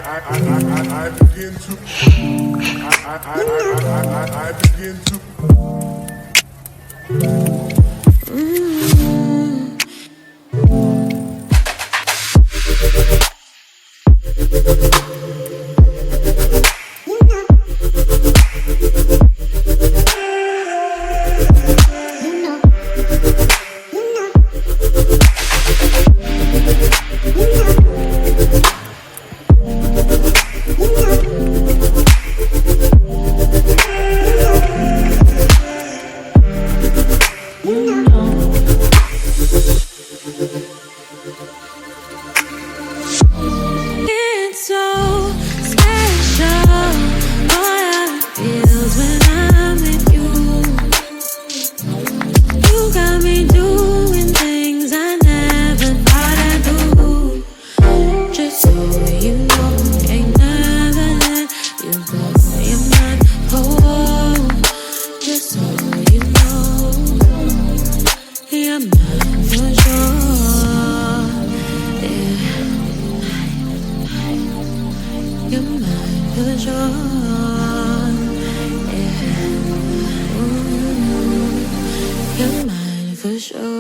I begin to I begin to It's so special. All I feels when I'm with you. You got me doing things I never thought I'd do. Just so you know, ain't never let you go. You're my whole. Just so you know, you're mine for sure. Yeah. You're mine for sure. Yeah. Ooh, you're mine for sure.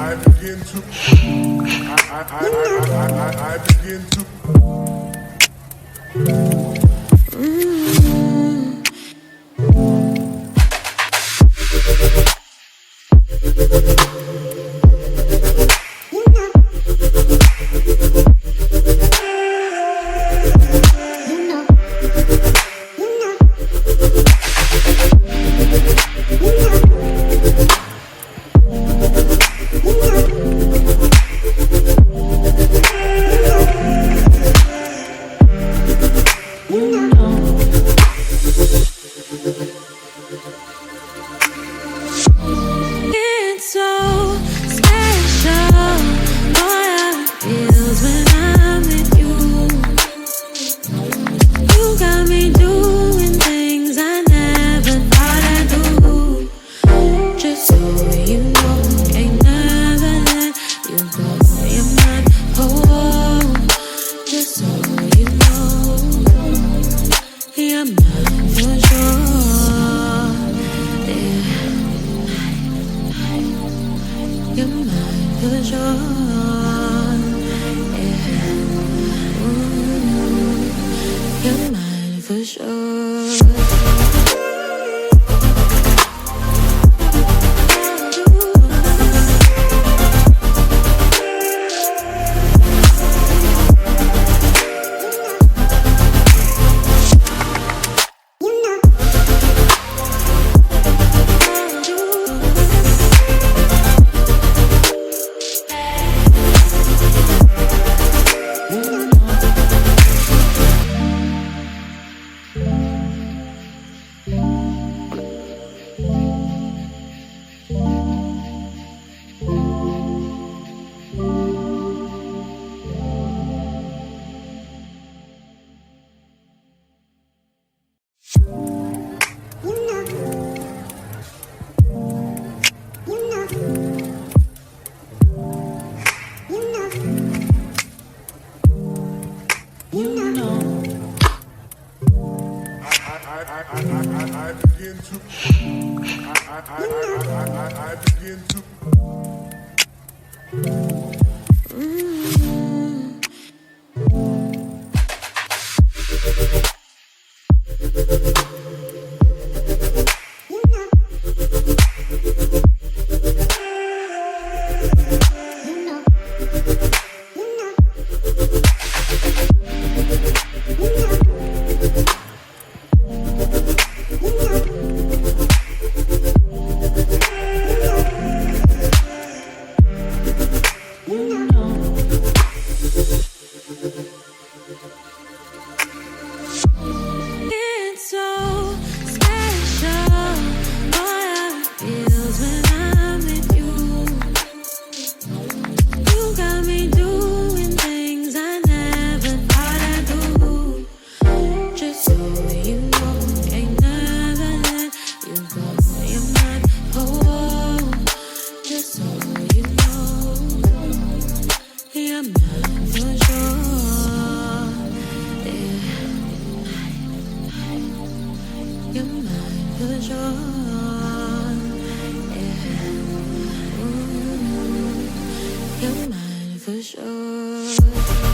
I begin to I begin to It's so special. All I feels when I'm with you. You got me doing things I never thought I'd do. Just so you know, ain't never let you go. You're my whole. Just so you know, you're mine for sure. Yeah. You're mine for sure. Yeah. Ooh, you're mine for sure. I begin to I begin to you're mine for sure. Yeah, you're mine for sure. Yeah, ooh, you're mine for sure.